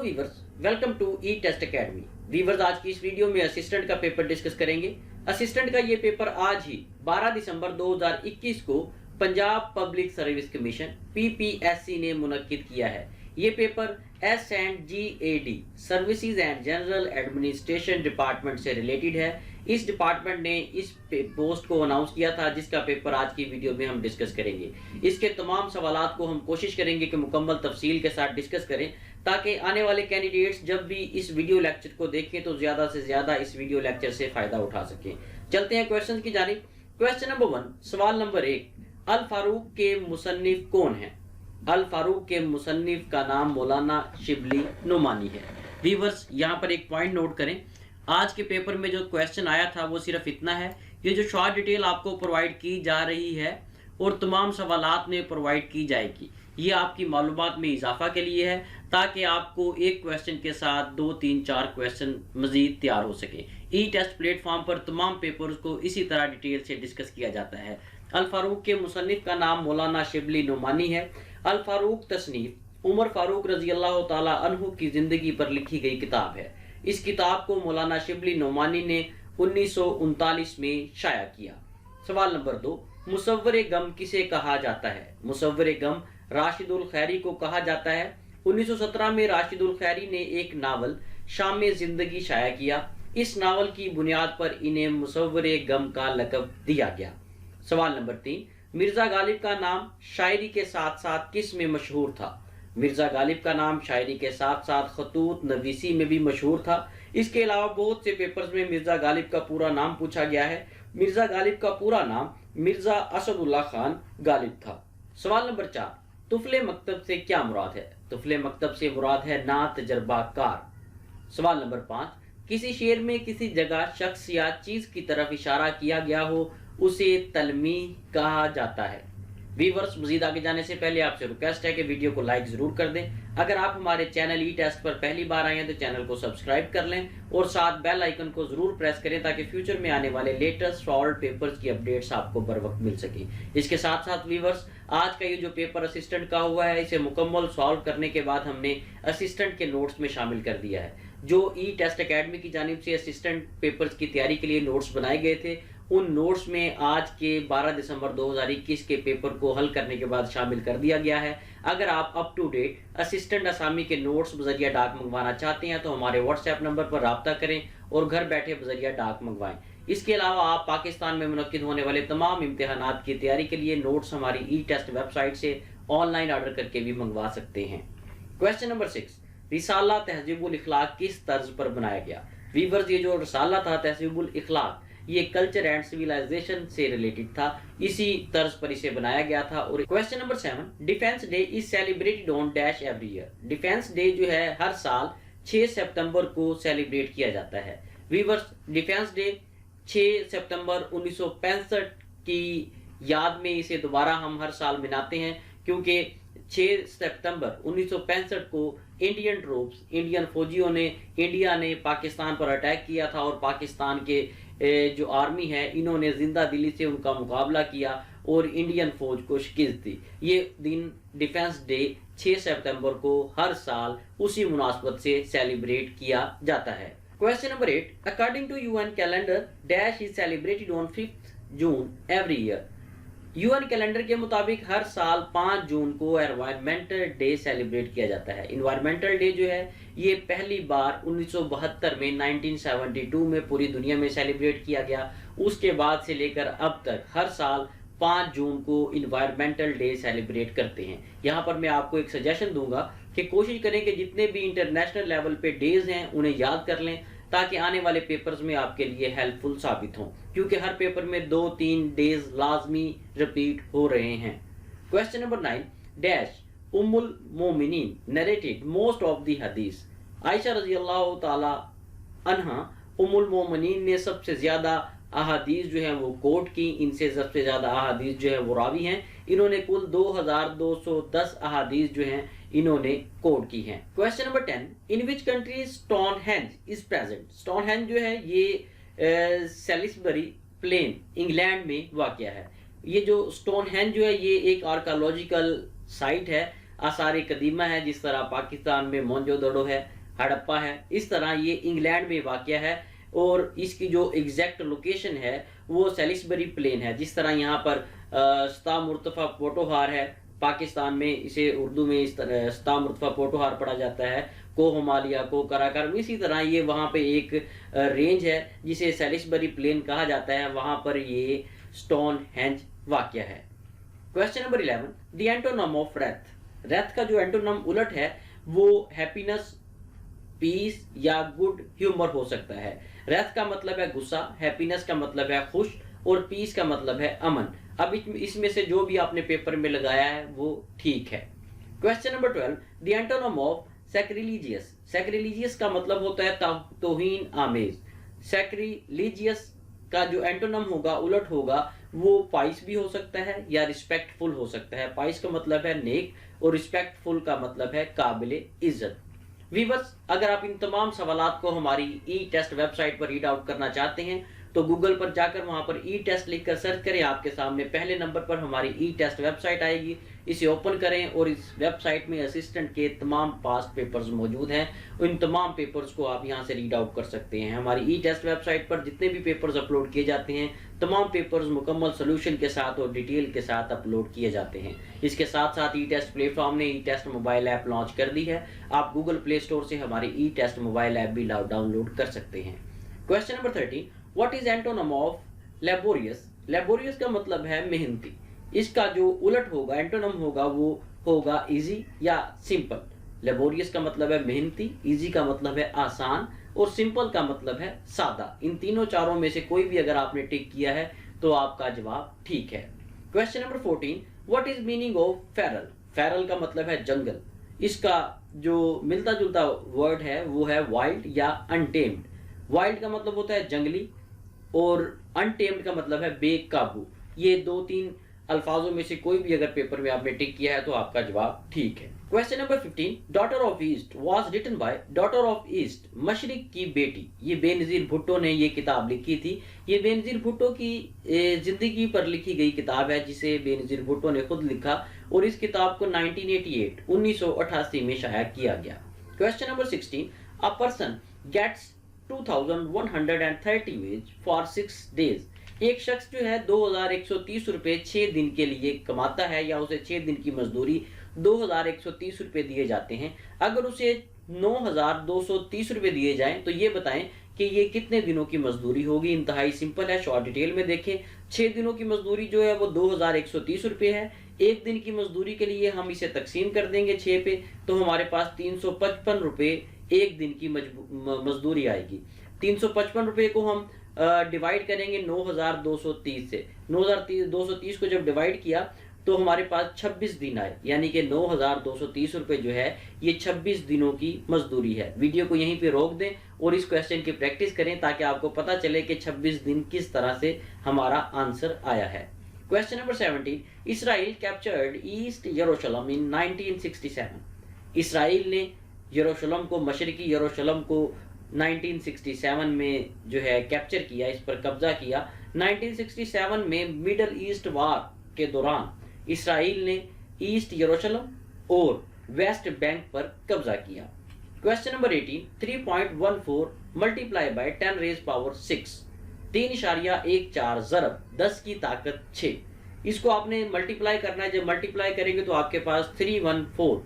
Viewers, welcome to E test academy. Viewers, आज की इस वीडियो में असिस्टेंट का पेपर डिस्कस करेंगे। असिस्टेंट का ये पेपर आज ही 12 दिसंबर 2021 को Punjab public service commission PPSC ने मुनक्किद किया है। ये paper S&GAD services and general administration department से रिलेटेड है। इस डिपार्टमेंट ने इस पोस्ट को अनाउंस किया था, जिसका पेपर आज की वीडियो में हम डिस्कस करेंगे। इसके तमाम सवालात को हम कोशिश करेंगे कि मुकम्मल तफसील के साथ डिस्कस करें, ताकि आने वाले कैंडिडेट्स जब भी इस वीडियो लेक्चर को देखें तो ज्यादा से ज्यादा इस वीडियो लेक्चर से फायदा उठा सकें। चलते हैं क्वेश्चन की जानिब। क्वेश्चन नंबर 1, सवाल नंबर 1, अल फारूक के मुसन्निफ कौन है? अल फारूक के मुसन्निफ का नाम मौलाना शिबली नुमानी है। व्यूअर्स, यहाँ पर एक पॉइंट नोट करें, आज के पेपर में जो क्वेश्चन आया था वो सिर्फ इतना है। ये जो शॉर्ट डिटेल आपको प्रोवाइड की जा रही है और तमाम सवालात में प्रोवाइड की जाएगी, ये आपकी मालूमात में इजाफा के लिए है, ताकि आपको एक क्वेश्चन के साथ 2, 3, 4 क्वेश्चन मजीद तैयार हो सके। ई टेस्ट प्लेटफॉर्म पर तमाम पेपर्स को इसी तरह डिटेल से डिस्कस किया जाता है। अल फारूक के मुसन्निफ का नाम मौलाना शिबली नुमानी है। अल फारूक तसनीफ उमर फारूक रजी अल्लाह ताला अन्हु की जिंदगी पर लिखी गई किताब है। इस किताब को मौलाना शिबली नुमानी ने 1939 में शाया किया। सवाल नंबर 2, मुसव्वरे गम किसे कहा जाता है? मुसव्वरे गम राशिदुल खैरी को कहा जाता है। 1917 में राशिदुल खैरी ने एक नावल शाम जिंदगी शाया किया। इस नावल की बुनियाद पर इन्हें मुसव्वरे गम का लक़ब दिया गया। सवाल नंबर 3, मिर्जा गालिब का नाम शायरी के साथ साथ किस में मशहूर था? मिर्जा गालिब का नाम शायरी के साथ साथ खतूत नवीसी में भी मशहूर था। इसके अलावा बहुत से पेपर्स में मिर्जा गालिब का पूरा नाम पूछा गया है। मिर्जा गालिब का पूरा नाम मिर्जा असदुल्ला खान गालिब था। सवाल नंबर 4, तुफले मकतब से क्या मुराद है? तुफले मकतब से मुराद है ना तजर्बाकार। सवाल नंबर 5, किसी शेर में किसी जगह शख्स या चीज की तरफ इशारा किया गया हो उसे तलमी कहा जाता है। व्यूअर्स, मजीद आगे जाने से पहले आपसे रिक्वेस्ट है कि वीडियो को लाइक जरूर कर दें। अगर आप हमारे चैनल ई टेस्ट पर पहली बार आए हैं तो चैनल को सब्सक्राइब कर लें और साथ बेल आइकन को जरूर प्रेस करें, ताकि फ्यूचर में आने वाले लेटेस्ट सॉल्व पेपर्स की अपडेट्स आपको बर वक्त मिल सके। इसके साथ साथ व्यूअर्स, आज का ये जो पेपर असिस्टेंट का हुआ है, इसे मुकम्मल सॉल्व करने के बाद हमने असिस्टेंट के नोट्स में शामिल कर दिया है। जो ई टेस्ट अकेडमी की जानिब से असिस्टेंट पेपर्स की तैयारी के लिए नोट्स बनाए गए थे, उन नोट्स में आज के 12 दिसंबर 2021 के पेपर को हल करने के बाद शामिल कर दिया गया है। अगर आप अप टू डेट असिस्टेंट असामी के नोट्स बजरिया डाक मंगवाना चाहते हैं तो हमारे व्हाट्सएप नंबर पर राब्ता करें और घर बैठे बजरिया डाक मंगवाएं। इसके अलावा आप पाकिस्तान में मुनक्किद होने वाले तमाम इम्तिहानात की तैयारी के लिए नोट्स हमारी ई टेस्ट वेबसाइट से ऑनलाइन ऑर्डर करके भी मंगवा सकते हैं। क्वेश्चन नंबर 6, रिसाला तहजीबुल इखलाक किस तर्ज पर बनाया गया? वीवर्स, ये जो रिसाला था तहजीबुल इखलाक, ये कल्चर एंड सिविलाइजेशन से रिलेटेड था, इसी तर्ज पर इसे बनाया गया था। और question number 7, defence day is celebrated on dash every year. Defence day जो है हर साल 6 सितंबर को सेलिब्रेट किया जाता है। वीवर्स, डिफेंस डे 6 सितंबर 1965 की याद में इसे दोबारा हम हर साल मनाते हैं, क्योंकि 6 सितंबर 1965 को इंडियन ट्रूप्स, इंडियन फौजियों ने, इंडिया ने पाकिस्तान पर अटैक किया था और पाकिस्तान के जो आर्मी है इन्होंने जिंदा दिली से उनका मुकाबला किया और इंडियन फौज को शिकस्त दी। ये दिन डिफेंस डे 6 सितंबर को हर साल उसी मुनासबत से सेलिब्रेट किया जाता है। Question number 8, according to UN calendar dash is celebrated on 5 June every year. UN calendar के मुताबिक हर साल 5 जून को एनवायरमेंटल डे सेलिब्रेट किया जाता है। एनवायरमेंटल डे जो है ये पहली बार 1972 में 1972 में पूरी दुनिया में सेलिब्रेट किया गया। उसके बाद से लेकर अब तक हर साल 5 जून को एनवायरमेंटल डे सेलिब्रेट करते हैं। यहाँ पर मैं आपको एक सजेशन दूंगा कि कोशिश करें कि जितने भी इंटरनेशनल लेवल पे डेज हैं उन्हें याद कर लें, ताकि आने वाले पेपर्स में आपके लिए हेल्पफुल साबित हों, क्योंकि हर पेपर में 2-3 डेज लाजमी रिपीट हो रहे हैं। क्वेश्चन नंबर 9, डैश उम्मुल मोमिनीन नरेटेड मोस्ट ऑफ द हदीस। आयशा रजी अल्लाह ताला अन्हा उम्मुल मोमिनीन ने सबसे ज्यादा अहादीस जो है वो कोट की। इनसे सबसे ज्यादा अहादीस जो है वो रावी हैं। इन्होंने कुल 2210 अहादीस जो हैं इन्होंने कोट की हैं। Question number 10, in which country Stonehenge is present. Stonehenge जो है ये सेलिसबरी प्लेन इंग्लैंड में वाक़या है। ये जो स्टोनहेंज जो है ये एक आर्कियोलॉजिकल साइट है, आसार कदीमा है। जिस तरह पाकिस्तान में मोहनजोदड़ो है, हड़प्पा है। इस तरह ये इंग्लैंड में वाक़या है और इसकी जो एग्जैक्ट लोकेशन है वो सैलिसबरी प्लेन है। जिस तरह यहाँ पर स्ता मुर्तफ़ा पोटोहार है, पाकिस्तान में इसे उर्दू में इस तरह स्ता मुर्तफ़ा पोटोहार पढ़ा जाता है, को हिमालय को कराकरम। इसी तरह ये वहाँ पे एक रेंज है जिसे सैलिसबरी प्लेन कहा जाता है, वहाँ पर ये स्टोन हेंज वाक़या है। Question number 11, the antonym of Wraith. Wraith का जो एंटोनम उलट है वो हैप्पीनेस, पीस या गुड ह्यूमर हो सकता है। रेथ का मतलब है गुस्सा, हैप्पीनेस का मतलब है खुश और पीस का मतलब है अमन। अब इसमें से जो भी आपने पेपर में लगाया है वो ठीक है। Question number 12, the antonym of sacrilegious. Sacrilegious का मतलब होता है तौहीन आमेज। सैक्रिलीजियस का जो एंटोनम होगा, उलट होगा, वो पाइस भी हो सकता है या रिस्पेक्टफुल हो सकता है। पाइस का मतलब है नेक और रिस्पेक्टफुल का मतलब है काबिल इज्जत। वीवर्स, अगर आप इन तमाम सवालात को हमारी ई टेस्ट वेबसाइट पर रीड आउट करना चाहते हैं तो गूगल पर जाकर वहां पर ई टेस्ट लिखकर सर्च करें। आपके सामने पहले नंबर पर हमारी ई टेस्ट वेबसाइट आएगी। इसे ओपन करें और इस वेबसाइट में असिस्टेंट के तमाम पास्ट पेपर्स मौजूद हैं। इन तमाम पेपर्स को आप यहां से रीड आउट कर सकते हैं। हमारी ई टेस्ट वेबसाइट पर जितने भी पेपर्स अपलोड किए जाते हैं, तमाम पेपर्स मुकम्मल सोल्यूशन के साथ और डिटेल के साथ अपलोड किए जाते हैं। इसके साथ साथ ई टेस्ट प्लेटफॉर्म ने ई टेस्ट मोबाइल ऐप लॉन्च कर दी है। आप गूगल प्ले स्टोर से हमारी ई टेस्ट मोबाइल ऐप भी डाउनलोड कर सकते हैं। Question number 13, what is antonym of laborious. Laborious का मतलब है मेहनती। इसका जो उलट होगा, एंटोनम होगा, वो होगा इजी या सिंपल। लेबोरियस का मतलब है मेहनती, इजी का मतलब है आसान और सिंपल का मतलब है सादा। इन तीनों चारों में से कोई भी अगर आपने टिक किया है तो आपका जवाब ठीक है। Question number 14, what is meaning of Feral. Feral का मतलब है जंगल। इसका जो मिलता जुलता वर्ड है वो है वाइल्ड या अनटेम्ड। वाइल्ड का मतलब होता है जंगली और अनटेम्ड का मतलब है बेकाबू। ये दो तीन अल्फाजों में से कोई भी अगर पेपर में आपने टिक किया है तो आपका जवाब ठीक है। Question number 15, Daughter of East was written by. Daughter of East, मशरिक की बेटी, ये बेनजीर भुट्टो ने ये किताब लिखी थी। ये बेनजीर भुट्टो की जिंदगी पर लिखी गई किताब है जिसे बेनजीर भुट्टो ने खुद लिखा और इस किताब को 1988 में शाया किया गया। Question number 16, a person gets 2130 wages for 6 days. एक शख्स जो है 2130 रुपए 6 दिन के लिए कमाता है या उसे 6 दिन की मजदूरी 2130 रुपए दिए जाते हैं। अगर उसे 9230 रुपए दिए जाएं तो ये बताएं कि ये कितने दिनों की मजदूरी होगी। इंतहाई सिंपल है, शॉर्ट डिटेल में देखें। 6 दिनों की मजदूरी जो है वो 2130 रुपए है। एक दिन की मजदूरी के लिए हम इसे तकसीम कर देंगे 6 पे, तो हमारे पास 355 रुपए एक दिन की मजदूरी आएगी। 355 रुपए को हम डिवाइड करेंगे 9230 से। 9230 को जब डिवाइड किया तो हमारे पास 26 दिन आए, यानी कि 9230 रुपए जो है ये 26 दिनों की मजदूरी है। वीडियो को यहीं पे रोक दें और इस क्वेश्चन की प्रैक्टिस करें ताकि आपको पता चले कि 26 दिन किस तरह से हमारा आंसर आया है। Question number 17, Israel captured east यरूशलेम इन 1967। इसराइल ने यरूशलेम को, मशरकी यरूशलेम को 1967 में जो है कैप्चर किया, इस पर कब्जा किया। 1967 में मिडल ईस्ट वार के दौरान इसराइल ने ईस्ट यरूशलेम और वेस्ट बैंक पर कब्जा किया। Question number 18, 3.14 multiply by 10 raise power 6। 3.14 ज़रब 10 की ताकत 6। इसको आपने मल्टीप्लाई करना है। जब मल्टीप्लाई करेंगे तो आपके पास 314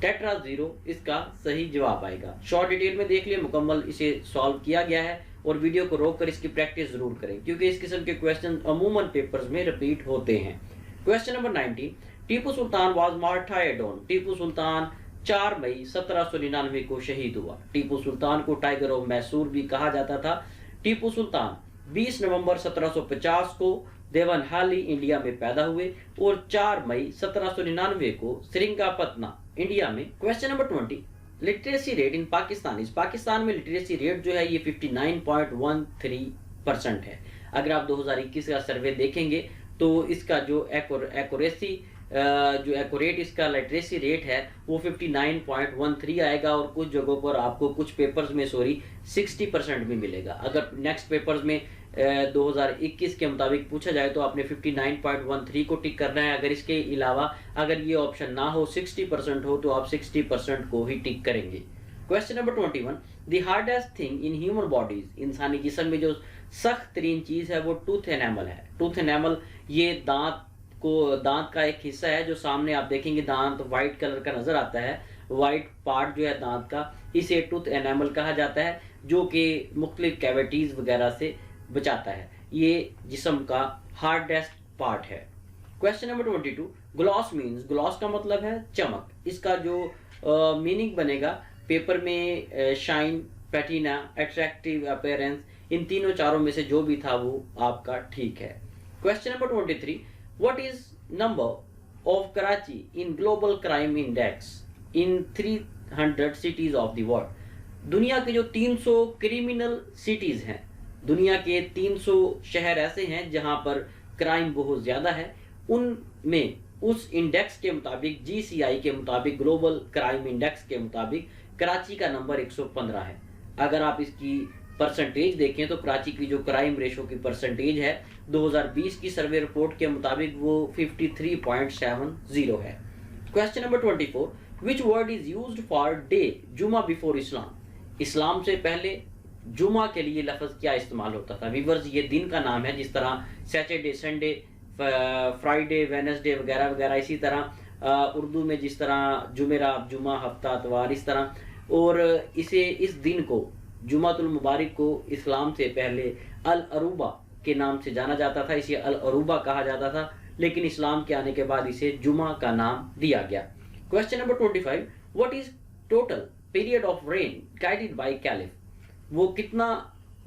टेट्रा 0 इसका सही जवाब आएगा। शॉर्ट डिटेल में देख लिए, मुकम्मल इसे सॉल्व किया गया है और वीडियो को रोक कर इसकी प्रैक्टिस जरूर करें क्योंकि इस किस्म के क्वेश्चन अमूमन पेपर्स में रिपीट होते हैं। Question number 19, Tipu Sultan was martyred on. Tipu Sultan 4 मई 1799 को शहीद हुआ। टीपू सुल्तान को टाइगर ऑफ मैसूर भी कहा जाता था। टीपू सुल्तान 20 नवंबर 1750 को देवनहाली इंडिया में पैदा हुए और 4 मई 1799 को श्रीरंगपटना इंडिया में। Question number 20, literacy rate in Pakistan. इस पाकिस्तान में लिटरेसी रेट जो है ये 59.13% है। अगर आप 2021 का सर्वे देखेंगे तो इसका जो एक्यूरेट इसका लिटरेसी रेट है वो 59.13 आएगा और कुछ जगहों पर आपको कुछ पेपर्स में 60% भी मिलेगा। अगर नेक्स्ट पेपर्स में 2021 के मुताबिक पूछा जाए तो आपने 59.13 को टिक करना है। अगर इसके अलावा अगर ये ऑप्शन ना हो, 60% हो, तो आप 60% को ही टिक करेंगे। Question number 21, the hardest thing in human bodies, इंसानी जिस्म में जो सख्त तरीन चीज है वो टूथ एनामल है। टूथ एनामल ये दांत का एक हिस्सा है जो सामने आप देखेंगे दांत वाइट कलर का नजर आता है, वाइट पार्ट जो है दांत का, इसे टूथ एनामल कहा जाता है, जो कि मुख्तलिफ कैविटीज वगैरह से बचाता है। ये जिस्म का हार्डेस्ट पार्ट है। Question number 22, gloss means, gloss का मतलब है चमक। इसका जो मीनिंग बनेगा पेपर में शाइन, पैटिना, अट्रैक्टिव अपीयरेंस, इन तीनों चारों में से जो भी था वो आपका ठीक है। Question number 23, what is number of Karachi in global crime index in 300 cities of the world. दुनिया के जो 300 क्रिमिनल सिटीज हैं, दुनिया के 300 शहर ऐसे हैं जहां पर क्राइम बहुत ज्यादा है, उनमें उस इंडेक्स के मुताबिक, जीसीआई के मुताबिक, ग्लोबल क्राइम इंडेक्स के मुताबिक कराची का नंबर 115 है। अगर आप इसकी परसेंटेज देखें तो कराची की जो क्राइम रेशो की परसेंटेज है 2020 की सर्वे रिपोर्ट के मुताबिक वो 53.70 है। Question number 24, which word is used for day जुमा बिफोर इस्लाम। इस्लाम से पहले जुमा के लिए लफ्ज क्या इस्तेमाल होता था? वीवर्स, ये दिन का नाम है, जिस तरह सैटरडे, संडे, फ्राइडे, वेडनेसडे वगैरह वगैरह। इसी तरह उर्दू में जिस तरह जुमेरात, जुमा, हफ्ता, इतवार, इस तरह। और इसे, इस दिन को, जुमातुल मुबारक को इस्लाम से पहले अल अरूबा के नाम से जाना जाता था, इसे अल अरूबा कहा जाता था, लेकिन इस्लाम के आने के बाद इसे जुमा का नाम दिया गया। Question number 25, what is total period of rain guided by caliph. वो कितना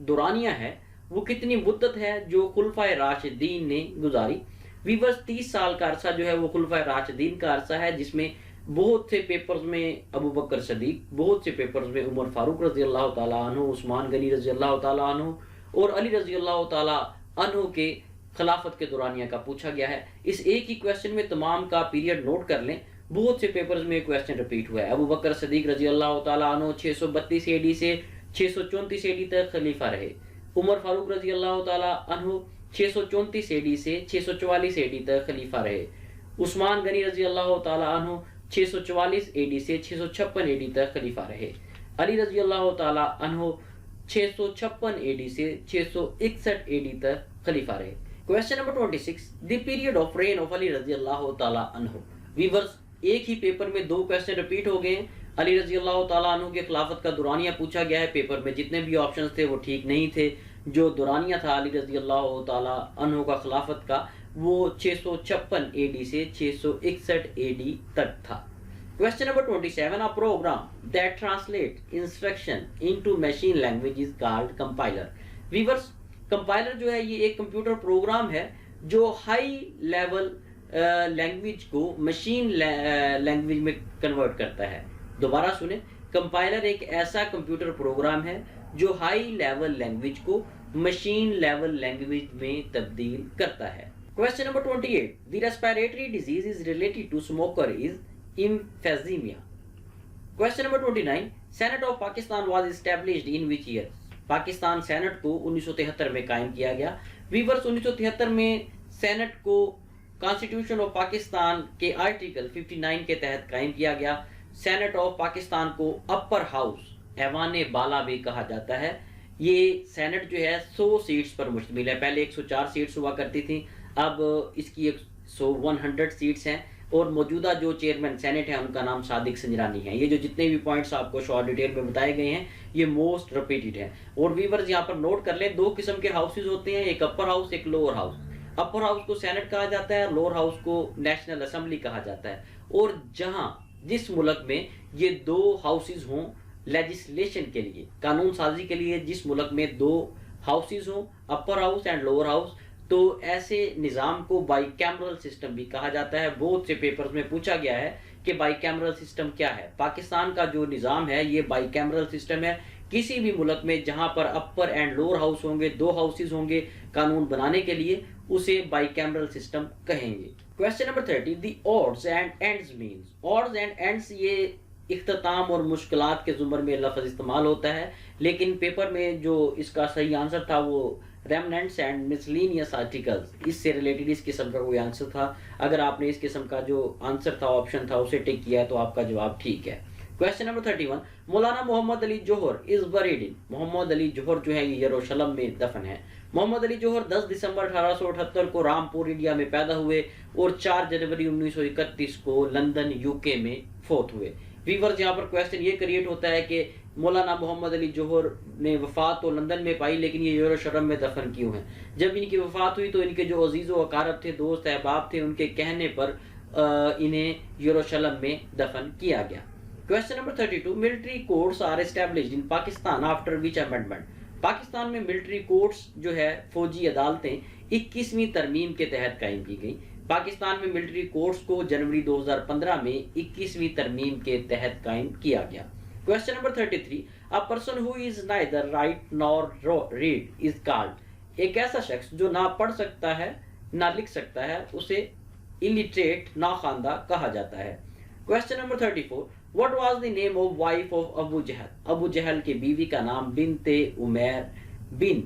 दुरानिया है, वो कितनी मुद्दत है जो खुलफाए राशिदीन ने गुजारी। वीवर्स, 30 साल का अरसा जो है वो खुलफाए राशिदीन का अरसा है, जिसमें बहुत से पेपर्स में अबू बकर सदीक, बहुत से पेपर्स में उमर फारूक रजी अल्लाह ताला अन्हु, उस्मान गनी रजी अल्लाह ताला अन्हु और अली रजी अल्लाह ताला अन्हु के खिलाफत के दौरानिया का पूछा गया है। इस एक ही क्वेश्चन में तमाम का पीरियड नोट कर लें, बहुत से पेपर्स में क्वेश्चन रिपीट हुआ है। अबू बकर सदीक रजी अल्लाह ताला अन्हु 632 एडी से 634 एडी तक खलीफा रहे। उमर फारूक रजी अल्लाह ताला अन्हु 634 एडी से 644 एडी तक खलीफा रहे। उस्मान गनी रजी अल्लाह ताला अन्हु 644 एडी से 656 एडी तक खलीफा रहे। अली रजी अल्लाह ताला अन्हु 656 एडी से 661 एडी तक खलीफा रहे। Question number 26, the period of rain of Ali रजी अल्लाह ताला अन्हु। वीवर्स, एक ही पेपर में दो क्वेश्चन रिपीट हो गए। अली रजी अल्लाह ताला अन्हु के खिलाफत का दुरानिया पूछा गया है। पेपर में जितने भी ऑप्शंस थे वो ठीक नहीं थे। जो दुरानिया था अली रजी अल्लाह ताला अन्हु का खिलाफत का, वो 656 एडी से 661 एडी तक था। Question number 27, a program that translate instruction into machine language is called compiler. Viewers, compiler जो है ये एक कंप्यूटर प्रोग्राम है जो हाई लेवल लैंग्वेज को मशीन लैंग्वेज में कन्वर्ट करता है। दोबारा सुने, कंपाइलर एक ऐसा कंप्यूटर प्रोग्राम है जो हाई लेवल लैंग्वेज को मशीन लेवल लैंग्वेज में तब्दील करता है। Question number 28, the respiratory disease is related to smoker is emphysema. Question number 29, Senate of Pakistan was established in which year. Pakistan Senate को 1973 में कायम किया गया। वीवर्स, 1973 में सेनेट को कॉन्स्टिट्यूशन ऑफ पाकिस्तान के आर्टिकल 59 के तहत कायम किया गया। सेनेट ऑफ पाकिस्तान को अपर हाउस, ऐवान बाला भी कहा जाता है। ये सेनेट जो है 100 सीट्स पर मुश्तमिल है। पहले 104 सीट्स हुआ करती थी, अब इसकी 100 सीट्स हैं। और मौजूदा जो चेयरमैन सेनेट है उनका नाम सादिक संजरानी है। ये जो जितने भी पॉइंट्स आपको शॉर्ट डिटेल में बताए गए हैं ये मोस्ट रिपीटेड है। और वीवर्स, यहाँ पर नोट कर लें, दो किस्म के हाउसेज होते हैं, एक अपर हाउस, एक लोअर हाउस। अपर हाउस को सेनेट कहा जाता है, लोअर हाउस को नेशनल असेंबली कहा जाता है। और जहां जिस मुल्क में ये दो हाउसेज हों लेजिस्लेशन के लिए, कानून साजी के लिए, जिस मुल्क में दो हाउसेज हों, upper house and lower house, तो ऐसे निज़ाम को बाइकैमरल सिस्टम भी कहा जाता है। बहुत से पेपर्स में पूछा गया है कि बाइकैमरल सिस्टम क्या है। पाकिस्तान का जो निज़ाम है ये बाइकैमरल सिस्टम है। किसी भी मुल्क में जहां पर अपर एंड लोअर हाउस होंगे, दो हाउसेज होंगे कानून बनाने के लिए, उसे बाइकैमरल सिस्टम कहेंगे। Question number 30, the odds and ends means. Odds and ends ये इख्तिताम और मुश्किलात के जुमर में लफ्ज इस्तेमाल होता है, लेकिन पेपर में जो इसका सही आंसर था वो रेमनेंट्स एंड मिसलेनियस आर्टिकल्स, इससे रिलेटेड इस किस्म का कोई आंसर था। अगर आपने इस किस्म का जो आंसर था, ऑप्शन था, उसे टिक किया है तो आपका जवाब ठीक है। Question number 31, Maulana Mohammad Ali Jauhar is buried in. Mohammad Ali Jauhar जो है ये यरूशलेम में दफन है। मोहम्मद अली जौहर 10 दिसंबर 1878 को रामपुर इंडिया में पैदा हुए और 4 जनवरी 1931 को लंदन यूके में फोत हुए। वीवर्स, यहाँ पर क्वेश्चन ये क्रिएट होता है कि मौलाना मोहम्मद अली जौहर ने वफात तो लंदन में पाई, लेकिन ये यरूशलेम में दफन क्यों हैं? जब इनकी वफात हुई तो इनके जो अजीज़ व अकारब थे, दोस्त अहबाब थे, उनके कहने पर इन्हें यरूशलेम में दफन किया गया। Question number 32, military courts are established in Pakistan after which amendment. Pakistan में मिलिट्री कोर्ट्स जो है फौजी अदालतें 21वीं तरमीम के तहत कायम की गई। पाकिस्तान में मिलिट्री कोर्ट्स को जनवरी 2015 में 21वीं तरमीम के तहत कायम किया गया। Question number 33, a person who is neither right nor read is called. एक ऐसा शख्स जो ना पढ़ सकता है ना लिख सकता है उसे इलिटरेट, नाख्वानदा कहा जाता है। Question number 34, what was the name of wife of Abu Jahl. Abu Jahl की बीवी का नाम बिनते उमैर बिन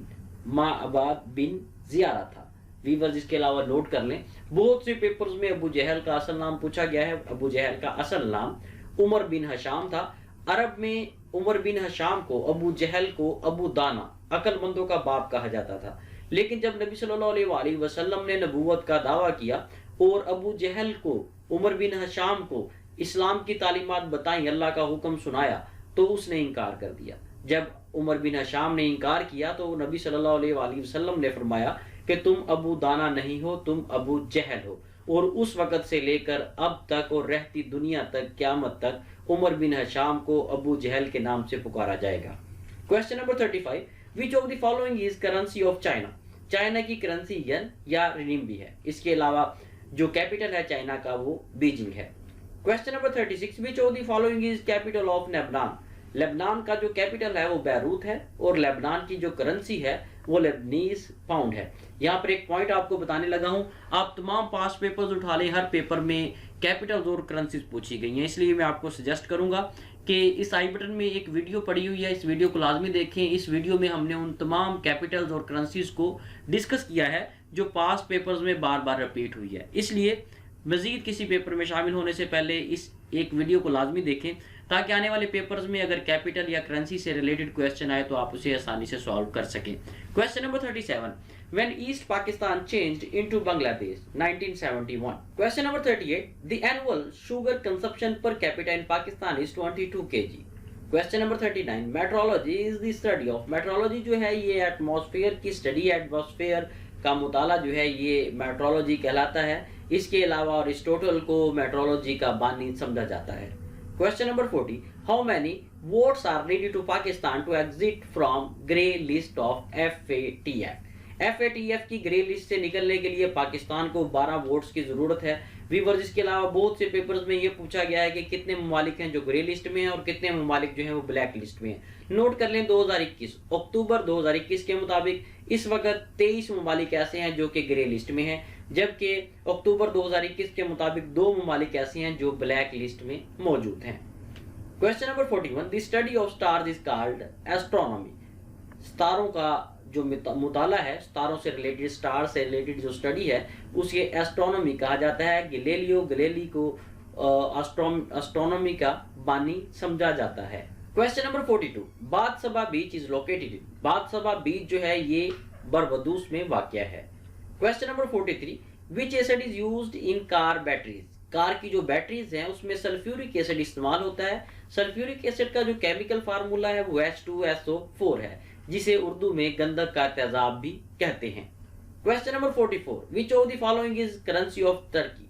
माअबाद बिन जियारा था। वीवर्स, इसके अलावा नोट कर लें, बहुत से पेपर्स में अबू जहल का असल नाम पूछा गया है। अबू जहल का असल नाम उमर बिन हशाम था। अरब में उमर बिन हशाम को, अबू जहल को अबू दाना, अक्लमंदों का बाप कहा जाता था। लेकिन जब नबी सल्लल्लाहु अलैहि वसल्लम ने नबूवत का दावा किया और अबू जहल को, उमर बिन हशाम को इस्लाम की तालीमात बताई, अल्लाह का हुक्म सुनाया, तो उसने इनकार कर दिया। जब उमर बिन हशाम ने इनकार किया तो नबी सल्लल्लाहु अलैहि वसल्लम ने फरमाया कि तुम अबू दाना नहीं हो, तुम अबू जहल हो। और उस वक़्त से लेकर अब तक और रहती दुनिया तक, क़यामत तक उमर बिन हशाम को अबू जहल के नाम से पुकारा जाएगा। Question number 35, which of the following is currency of China. China की करेंसी यन या रिनिम्बी है। इसके अलावा जो कैपिटल है चाइना का वो बीजिंग है। Question number 36, which of the following is capital of Lebanon. Lebanon का जो कैपिटल है वो बैरूत है और लेबनान की जो करेंसी है वो लेबनीज पाउंड है। यहाँ पर एक पॉइंट आपको बताने लगा हूँ, आप तमाम पास पेपर्स उठा लें, हर पेपर में कैपिटल्स और करेंसीज पूछी गई हैं। इसलिए मैं आपको सजेस्ट करूंगा कि इस आई बटन में एक वीडियो पड़ी हुई है, इस वीडियो को लाजमी देखें। इस वीडियो में हमने उन तमाम कैपिटल्स और करेंसीज को डिस्कस किया है जो पास पेपर्स में बार बार रिपीट हुई है। इसलिए मजीद किसी पेपर में शामिल होने से पहले इस एक वीडियो को लाजमी देखें, ताकि आने वाले पेपर्स में अगर कैपिटल या करेंसी से रिलेटेड क्वेश्चन आए तो आप उसे आसानी से सॉल्व कर सकें। Question number 37, when east Pakistan changed into Bangladesh 1971। Question number 38, the annual sugar consumption per capita in Pakistan is 22 kg। Question number 39, metrology is the study of. Metrology जो है ये एटमॉस्फेयर की स्टडी, एटमॉस्फेयर का मुताला जो है ये मेट्रोलॉजी कहलाता है। इसके अलावा अरिस्टोटल को मेट्रोलॉजी का बानी समझा जाता है। Question number 40, how many votes are needed to Pakistan to exit from grey list of FATF। FATF की ग्रे लिस्ट से निकलने के लिए पाकिस्तान को 12 वोट्स की जरूरत है। वीवर्स, इसके अलावा बहुत से पेपर्स में ये पूछा गया है कि कितने ममालिक हैं जो ग्रे लिस्ट में हैं और कितने ममालिक जो हैं वो ब्लैक लिस्ट में हैं। नोट कर लें, 2021 अक्टूबर 2021 के मुताबिक इस वक्त 23 ममालिक ऐसे हैं जो कि ग्रे लिस्ट में हैं, जबकि अक्टूबर 2021 के मुताबिक 2 ममालिक ऐसे हैं जो ब्लैक लिस्ट में मौजूद हैं। Question number 41, the study of stars is called astronomy. सितारों का जो मुताला है, सितारों से रिलेटेड, स्टार से रिलेटेड जो स्टडी है उसे एस्ट्रोनॉमी कहा जाता है। गैलीलियो गैलीली को एस्ट्रोनॉमी का बानी समझा जाता है। Question number 42, Bathsheba beach is located in. Bathsheba beach जो है ये बरबदूस में वाक़या है। Question number 43, which acid is used in car batteries. Car की जो बैटरीज हैं उसमें सल्फ्यूरिक एसिड इस्तेमाल होता है। सल्फ्यूरिक एसिड का जो केमिकल फार्मूला है वो H2SO4 है, जिसे उर्दू में गंधक का तेजाब भी कहते हैं। Question number 44, which of the following is currency of तुर्की।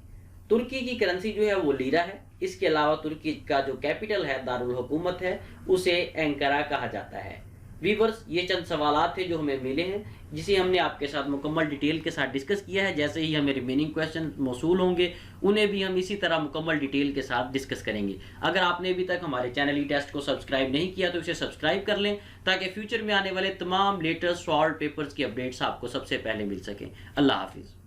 तुर्की की करेंसी जो है वो लीरा है। इसके अलावा तुर्की का जो कैपिटल है दारुल हुकूमत है, उसे एंकारा कहा जाता है। वीवर्स, ये चंद सवालात थे जो हमें मिले हैं, जिसे हमने आपके साथ मुकम्मल डिटेल के साथ डिस्कस किया है। जैसे ही हमें रिमेनिंग क्वेश्चन मौसूल होंगे उन्हें भी हम इसी तरह मुकम्मल डिटेल के साथ डिस्कस करेंगे। अगर आपने अभी तक हमारे चैनल ई टेस्ट को सब्सक्राइब नहीं किया तो इसे सब्सक्राइब कर लें, ताकि फ्यूचर में आने वाले तमाम लेटेस्ट सॉल्व पेपर्स की अपडेट्स आपको सबसे पहले मिल सकें। अल्लाह हाफिज़।